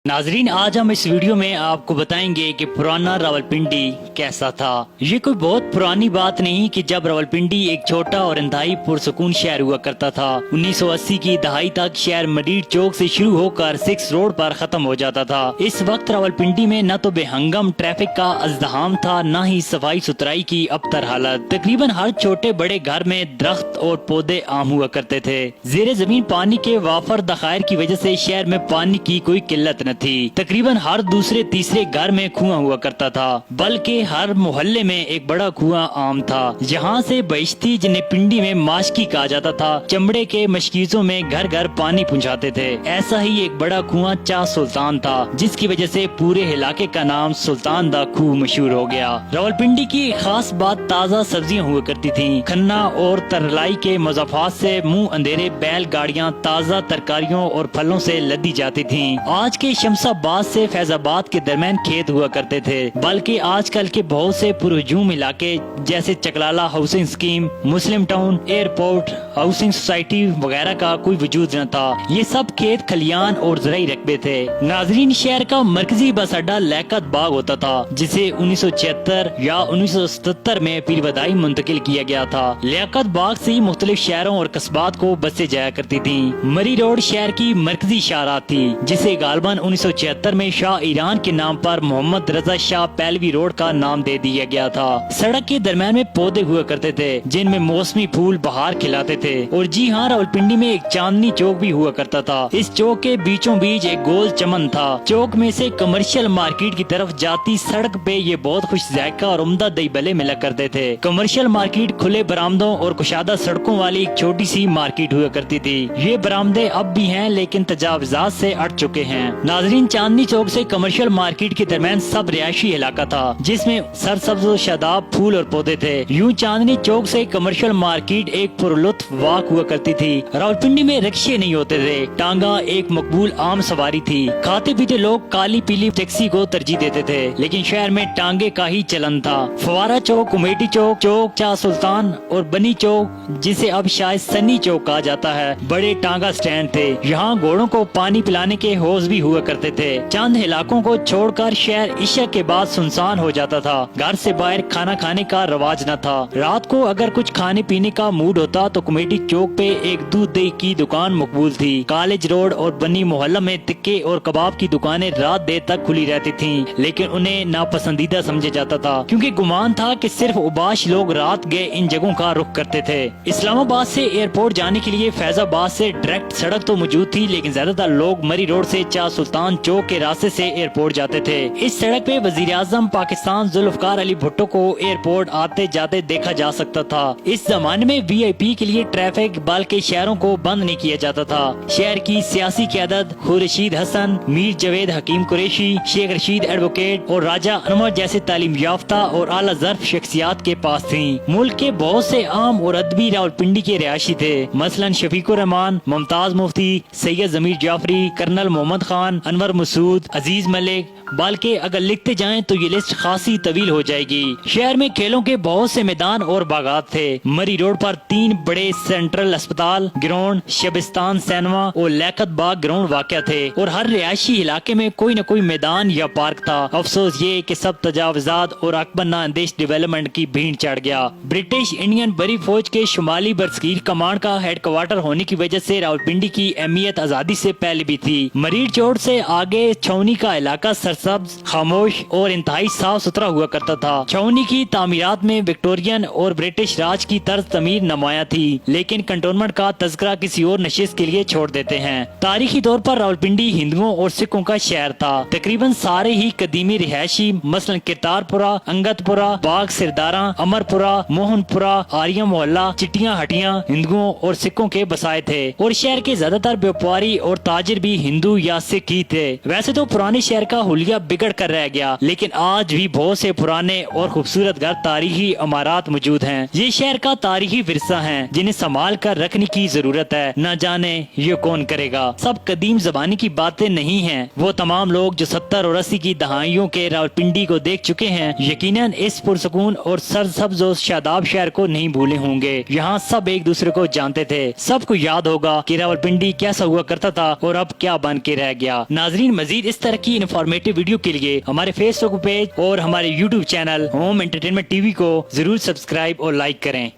नाजरीन, आज हम इस वीडियो में आपको बताएंगे कि पुराना रावलपिंडी कैसा था। ये कोई बहुत पुरानी बात नहीं कि जब रावलपिंडी एक छोटा और इंतहाई पुरसुकून शहर हुआ करता था। 1980 की दहाई तक शहर मरीड चौक से शुरू होकर 6 रोड पर खत्म हो जाता था। इस वक्त रावलपिंडी में न तो बेहंगम ट्रैफिक का अज़दहाम था, न ही सफाई सुथराई की अबतर हालत। तकरीबन हर छोटे बड़े घर में दरख्त और पौधे आम हुआ करते थे। जेर जमीन पानी के वाफर दखायर की वजह से शहर में पानी की कोई किल्लत न थी। तकरीबन हर दूसरे तीसरे घर में कुआं हुआ करता था, बल्कि हर मोहल्ले में एक बड़ा कुआं आम था। यहाँ से बहिश्ती, जिन्हें पिंडी में माशकी कहा जाता था, चमड़े के मशकीजों में घर घर पानी पहुँचाते थे। ऐसा ही एक बड़ा कुआं चाह सुल्तान था, जिसकी वजह से पूरे इलाके का नाम सुल्तान दा खूह मशहूर हो गया। रावलपिंडी की एक खास बात ताज़ा सब्जियाँ हुआ करती थी। खन्ना और तरलाई के मज़ाफात से मुंह अंधेरे बैलगाड़ियाँ ताज़ा तरकारियों और फलों से लदी जाती थीं। आज के शमशाबाद से फैजाबाद के दरमियान खेत हुआ करते थे, बल्कि आजकल के बहुत से पुरहजूम इलाके जैसे चकलाला हाउसिंग स्कीम, मुस्लिम टाउन, एयरपोर्ट, हाउसिंग सोसाइटी वगैरह का कोई वजूद न था। ये सब खेत खलियान और ज़राई रकबे थे। नाजरीन, शहर का मरकजी बस अड्डा लियाकत बाग होता था, जिसे 1976 या 1977 में पीरबदाई मुंतकिल किया गया था। लियाकत बाग से मुख्तलिफ शहरों और कस्बात को बसें जाया करती थी। मरी रोड शहर की मरकजी शाहराह थी, जिसे गालबन 1976 में शाह ईरान के नाम पर मोहम्मद रजा शाह पहलवी रोड का नाम दे दिया गया था। सड़क के दरमियान में पौधे हुआ करते थे, जिनमें मौसमी फूल बहार खिलाते थे। और जी हाँ, रावलपिंडी में एक चांदनी चौक भी हुआ करता था। इस चौक के बीचों बीच एक गोल चमन था। चौक में से कमर्शियल मार्केट की तरफ जाती सड़क पे ये बहुत खुश जायका और उम्दा दही भले मिला करते थे। कमर्शियल मार्केट खुले बरामदों और कुशादा सड़कों वाली एक छोटी सी मार्केट हुआ करती थी। ये बरामदे अब भी हैं, लेकिन तजावजात से अट चुके हैं। नाजरीन, चांदनी चौक से कमर्शियल मार्केट के दरमियान सब रिहायशी इलाका था, जिसमें सरसब्ज और शादाब फूल और पौधे थे। यूं चांदनी चौक से कमर्शियल मार्केट एक पुरलुत्फ वाक हुआ करती थी। रावलपिंडी में रिक्शे नहीं होते थे, टांगा एक मकबूल आम सवारी थी। खाते पीते लोग काली पीली टैक्सी को तरजीह देते थे, लेकिन शहर में टांगे का ही चलन था। फवारा चौक, कमेटी चौक, चौक चाह सुल्तान और बनी चौक, जिसे अब शायद सनी चौक कहा जाता है, बड़े टांगा स्टैंड थे। यहाँ घोड़ों को पानी पिलाने के हौज भी हुआ करते थे। चंद इलाकों को छोड़कर शहर इशा के बाद सुनसान हो जाता था। घर से बाहर खाना खाने का रवाज न था। रात को अगर कुछ खाने पीने का मूड होता तो कमेटी चौक पे एक दूध दही की दुकान मकबूल थी। कॉलेज रोड और बनी मोहल्ला में टिक्के और कबाब की दुकानें रात देर तक खुली रहती थीं, लेकिन उन्हें नापसंदीदा समझा जाता था, क्योंकि गुमान था कि सिर्फ उबाश लोग रात गए इन जगहों का रुख करते थे। इस्लामाबाद से एयरपोर्ट जाने के लिए फैजाबाद से डायरेक्ट सड़क तो मौजूद थी, लेकिन ज्यादातर लोग मरी रोड से चाह सुल्तान चौक के रास्ते से एयरपोर्ट जाते थे। इस सड़क पे वजीर आजम पाकिस्तान जुल्फकार अली भुट्टो को एयरपोर्ट आते जाते देखा जा सकता था। इस जमाने में VIP के लिए ट्रैफिक बल्कि शहरों को बंद नहीं किया जाता था। शहर की सियासी क़यादत खुर्शीद हसन, मीर जवेद हकीम कुरैशी, शेख रशीद एडवोकेट और राजा अनवर जैसे तालीम याफ्ता और आला ज़र्फ शख्सियात के पास थी। मुल्क के बहुत से आम और अदबी रावलपिंडी के रिहायशी थे, मसलन शफीकुर रहमान, मुमताज मुफ्ती, सैयद जमीर जाफरी, कर्नल मोहम्मद खान, अनवर मसूद, अजीज मलिक। बल्कि अगर लिखते जाएं तो ये लिस्ट खासी तवील हो जाएगी। शहर में खेलों के बहुत से मैदान और बागात थे। मरी रोड पर 3 बड़े सेंट्रल अस्पताल ग्राउंड, शबिस्तान सिनेमा और लियाकत बाग ग्राउंड वाक़या थे, और हर रिहायशी इलाके में कोई न कोई मैदान या पार्क था। अफसोस ये कि सब तजावजात और अकबरना अंदेश डेवलपमेंट की भीड़ चढ़ गया। ब्रिटिश इंडियन बरी फौज के शुमाली बरसगीर कमांड का हेडक्वार्टर होने की वजह से रावलपिंडी की अहमियत आजादी से पहले भी थी। मरीड चौक से आगे छावनी का इलाका सरसब्ज, खामोश और इंतहाई साफ सुथरा हुआ करता था। छावनी की तामीरात में विक्टोरियन और ब्रिटिश राज की तर्ज तमीर नुमाया थी, लेकिन कंटोनमेंट का तज़किरा किसी और नशिस्त के लिए छोड़ देते हैं। तारीखी तौर पर रावलपिंडी हिंदुओं और सिखों का शहर था। तकरीबन सारे ही कदीमी रिहायशी, मसलन किरतारपुरा, अंगतपुरा, बाग सिरदारा, अमरपुरा, मोहनपुरा, आर्या मोहल्ला, चिटियां हटियां हिंदुओं और सिखों के बसाए थे, और शहर के ज्यादातर व्यापारी और ताजिर भी हिंदू या सिख ही थे। वैसे तो पुराने शहर का हुलिया बिगड़ कर रह गया, लेकिन आज भी बहुत से पुराने और खूबसूरत घर, तारीखी इमारत मौजूद हैं। ये शहर का तारीखी विरसा है, जिन्हें संभाल कर रखने की जरूरत है। न जाने ये कौन करेगा। सब कदीम जमाने की बातें नहीं हैं। वो तमाम लोग जो 70 और 80 की दहाइयों के रावलपिंडी को देख चुके हैं, यकीनन इस पुरसुकून और सरसब्ज और शादाब शहर को नहीं भूले होंगे। यहाँ सब एक दूसरे को जानते थे। सबको याद होगा कि रावलपिंडी कैसा हुआ करता था और अब क्या बन के रह गया। ناظرین مزید اس طرح کی انفارمیٹو ویڈیو کے لیے ہمارے فیس بک پیج اور ہمارے YouTube channel home entertainment T V کو ضرور سبسکرائب اور لائک کریں۔